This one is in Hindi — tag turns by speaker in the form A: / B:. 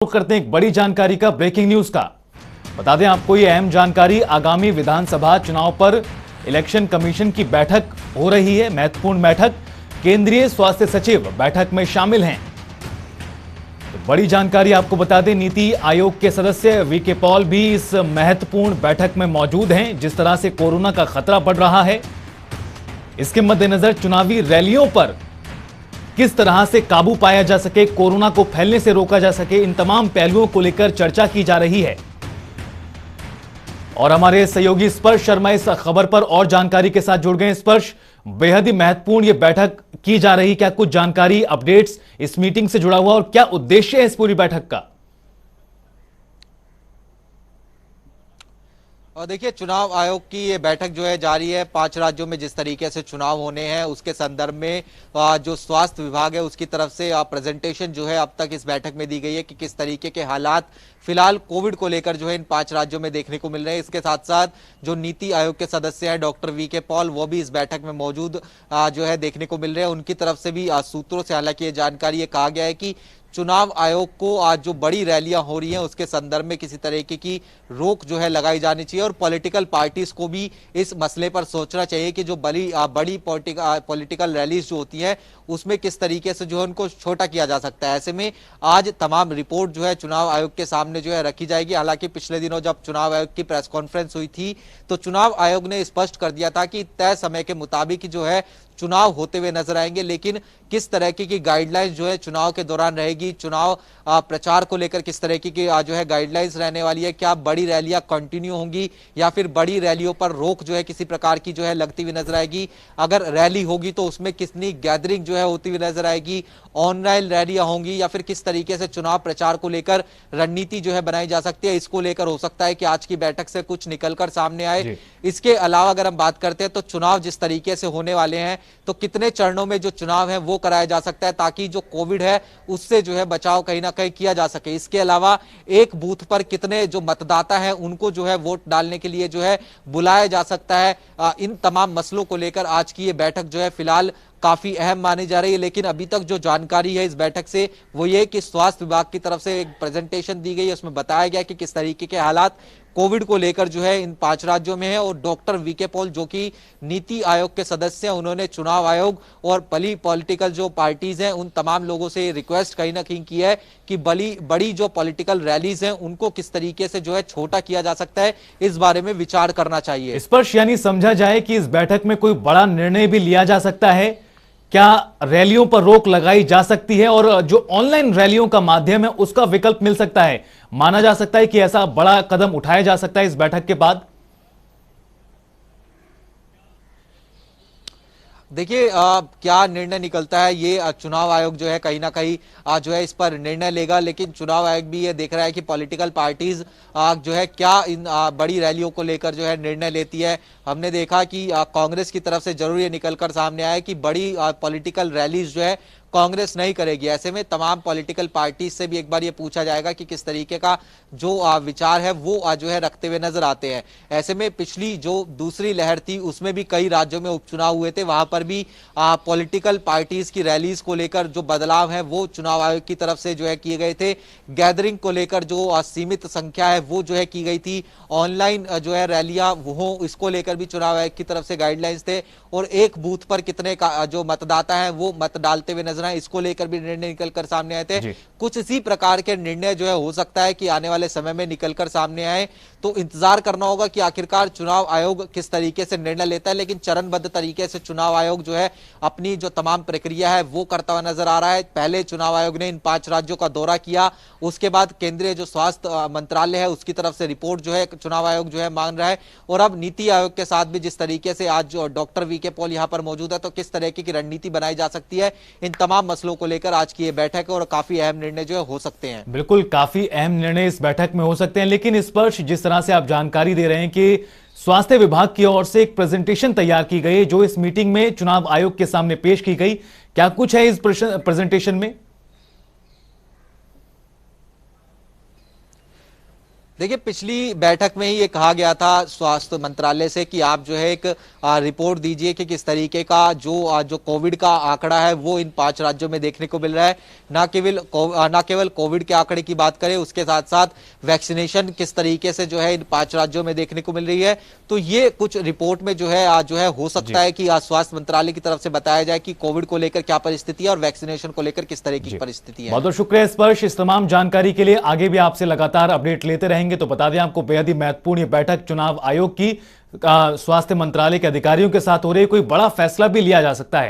A: करते हैं एक बड़ी जानकारी का, ब्रेकिंग न्यूज का। बता दें आपको ये अहम जानकारी, आगामी विधानसभा चुनाव पर इलेक्शन कमीशन की बैठक हो रही है, महत्वपूर्ण बैठक। केंद्रीय स्वास्थ्य सचिव बैठक में शामिल हैं। तो बड़ी जानकारी आपको बता दें, नीति आयोग के सदस्य वीके पॉल भी इस महत्वपूर्ण बैठक में मौजूद हैं। जिस तरह से कोरोना का खतरा बढ़ रहा है, इसके मद्देनजर चुनावी रैलियों पर किस तरह से काबू पाया जा सके, कोरोना को फैलने से रोका जा सके, इन तमाम पहलुओं को लेकर चर्चा की जा रही है। और हमारे सहयोगी स्पर्श शर्मा इस खबर पर और जानकारी के साथ जुड़ गए। स्पर्श, बेहद ही महत्वपूर्ण ये बैठक की जा रही, क्या कुछ जानकारी, अपडेट्स इस मीटिंग से जुड़ा हुआ और क्या उद्देश्य है इस पूरी बैठक का?
B: और देखिए, चुनाव आयोग की ये बैठक जो है जारी है। 5 राज्यों में जिस तरीके से चुनाव होने हैं उसके संदर्भ में जो स्वास्थ्य विभाग है उसकी तरफ से प्रेजेंटेशन जो है अब तक इस बैठक में दी गई है कि किस तरीके के हालात फिलहाल कोविड को लेकर जो है इन 5 राज्यों में देखने को मिल रहे हैं। इसके साथ साथ जो नीति आयोग के सदस्य हैं डॉक्टर वीके पॉल, वो भी इस बैठक में मौजूद जो है देखने को मिल रहे हैं। उनकी तरफ से भी सूत्रों से हालांकि ये जानकारी कहा गया है कि चुनाव आयोग को आज जो बड़ी रैलियां हो रही हैं उसके संदर्भ में किसी तरीके की रोक जो है लगाई जानी चाहिए और पॉलिटिकल पार्टीज को भी इस मसले पर सोचना चाहिए कि जो बड़ी पॉलिटिकल रैलीज जो होती हैं उसमें किस तरीके से जो है उनको छोटा किया जा सकता है। ऐसे में आज तमाम रिपोर्ट जो है चुनाव आयोग के सामने जो है रखी जाएगी। हालांकि पिछले दिनों जब चुनाव आयोग की प्रेस कॉन्फ्रेंस हुई थी तो चुनाव आयोग ने स्पष्ट कर दिया था कि तय समय के मुताबिक जो है चुनाव होते हुए नजर आएंगे, लेकिन किस तरह की गाइडलाइंस जो है चुनाव के दौरान रहेगी, चुनाव प्रचार को लेकर किस तरह की जो है गाइडलाइंस रहने वाली है, क्या बड़ी रैलियां कंटिन्यू होंगी या फिर बड़ी रैलियों पर रोक जो है किसी प्रकार की जो है लगती हुई नजर आएगी, अगर रैली होगी तो उसमें कितनी गैदरिंग जो है होती हुई नजर आएगी, ऑनलाइन रैलियां होंगी या फिर किस तरीके से चुनाव प्रचार को लेकर रणनीति जो है बनाई जा सकती है। इसको लेकर हो सकता है कि आज की बैठक से कुछ निकलकर सामने आए। इसके अलावा अगर हम बात करते हैं तो चुनाव जिस तरीके से होने वाले हैं तो कितने चरणों में जो चुनाव है वो कराया जा सकता है ताकि जो कोविड है उससे जो है बचाव कहीं ना कहीं किया जा सके। इसके अलावा एक बूथ पर कितने जो मतदाता हैं उनको जो है वोट डालने के लिए जो है बुलाया जा सकता है। इन तमाम मसलों को लेकर आज की ये बैठक जो है फिलहाल काफी अहम मानी जा रही है। लेकिन अभी तक जो जानकारी है इस बैठक से वो ये कि स्वास्थ्य विभाग की तरफ से एक प्रेजेंटेशन दी गई है, उसमें बताया गया कि किस तरीके के हालात कोविड को लेकर जो है इन 5 राज्यों में है। और डॉक्टर वीके पॉल जो कि नीति आयोग के सदस्य हैं, उन्होंने चुनाव आयोग और पॉलिटिकल जो पार्टीज हैं उन तमाम लोगों से रिक्वेस्ट कहीं ना कहीं की है कि बड़ी जो पॉलिटिकल रैलीज हैं उनको किस तरीके से जो है छोटा किया जा सकता है, इस बारे में विचार करना चाहिए।
A: स्पर्श, यानी समझा जाए कि इस बैठक में कोई बड़ा निर्णय भी लिया जा सकता है, क्या रैलियों पर रोक लगाई जा सकती है और जो ऑनलाइन रैलियों का माध्यम है उसका विकल्प मिल सकता है, माना जा सकता है कि ऐसा बड़ा कदम उठाया जा सकता है इस बैठक के बाद?
B: देखिए, क्या निर्णय निकलता है ये चुनाव आयोग जो है कहीं ना कहीं जो है इस पर निर्णय लेगा। लेकिन चुनाव आयोग भी ये देख रहा है कि पॉलिटिकल पार्टीज जो है क्या इन बड़ी रैलियों को लेकर जो है निर्णय लेती है। हमने देखा कि कांग्रेस की तरफ से जरूर ये निकलकर सामने आया कि बड़ी पॉलिटिकल रैलीज जो है कांग्रेस नहीं करेगी। ऐसे में तमाम पॉलिटिकल पार्टी से भी एक बार ये पूछा जाएगा कि किस तरीके का जो विचार है वो जो है रखते हुए नजर आते हैं। ऐसे में पिछली जो दूसरी लहर थी उसमें भी कई राज्यों में उपचुनाव हुए थे, वहां पर भी पॉलिटिकल पार्टीज की रैलीज को लेकर जो बदलाव है वो चुनाव आयोग की तरफ से जो है किए गए थे। गैदरिंग को लेकर जो सीमित संख्या है वो जो है की गई थी। ऑनलाइन जो है रैलियां हो इसको लेकर भी चुनाव आयोग की तरफ से गाइडलाइंस थे। और एक बूथ पर कितने का जो मतदाता है वो मत डालते हुए नजर आए, इसको लेकर भी निर्णय निकलकर सामने आए थे। कुछ इसी प्रकार के निर्णय जो है हो सकता है कि आने वाले समय में निकलकर सामने आए। तो इंतजार करना होगा कि आखिरकार चुनाव आयोग किस तरीके से निर्णय लेता है। लेकिन चरणबद्ध तरीके से चुनाव आयोग जो है अपनी जो तमाम प्रक्रिया है वो करता हुआ नजर आ रहा है। पहले चुनाव आयोग ने इन 5 राज्यों का दौरा किया, उसके बाद केंद्रीय जो स्वास्थ्य मंत्रालय है उसकी तरफ से रिपोर्ट जो है चुनाव आयोग जो है मांग रहा है। और अब नीति आयोग के साथ भी जिस तरीके से आज जो डॉक्टर वीके पॉल यहाँ पर मौजूद है तो किस तरीके की रणनीति बनाई जा सकती है, इन तमाम मसलों को लेकर आज की ये बैठक है और काफी अहम निर्णय जो है हो सकते हैं।
A: बिल्कुल, काफी अहम निर्णय इस बैठक में हो सकते हैं। लेकिन स्पर्श, जिस तरह से आप जानकारी दे रहे हैं कि स्वास्थ्य विभाग की ओर से एक प्रेजेंटेशन तैयार की गई जो इस मीटिंग में चुनाव आयोग के सामने पेश की गई, क्या कुछ है इस प्रेजेंटेशन में?
B: देखिए, पिछली बैठक में ही ये कहा गया था स्वास्थ्य मंत्रालय से कि आप जो है एक रिपोर्ट दीजिए कि किस तरीके का जो कोविड का आंकड़ा है वो इन 5 राज्यों में देखने को मिल रहा है। ना केवल कोविड के आंकड़े की बात करें, उसके साथ साथ वैक्सीनेशन किस तरीके से जो है इन 5 राज्यों में देखने को मिल रही है। तो ये कुछ रिपोर्ट में जो है हो सकता है कि आज स्वास्थ्य मंत्रालय की तरफ से बताया जाए कि कोविड को लेकर क्या परिस्थिति है और वैक्सीनेशन को लेकर किस तरह की परिस्थिति है।
A: बहुत बहुत शुक्रिया स्पर्श, इस तमाम जानकारी के लिए। आगे भी आपसे लगातार अपडेट लेते रहेंगे। तो बता दें आपको, बेहद ही महत्वपूर्ण ये बैठक चुनाव आयोग की स्वास्थ्य मंत्रालय के अधिकारियों के साथ हो रही है। कोई बड़ा फैसला भी लिया जा सकता है।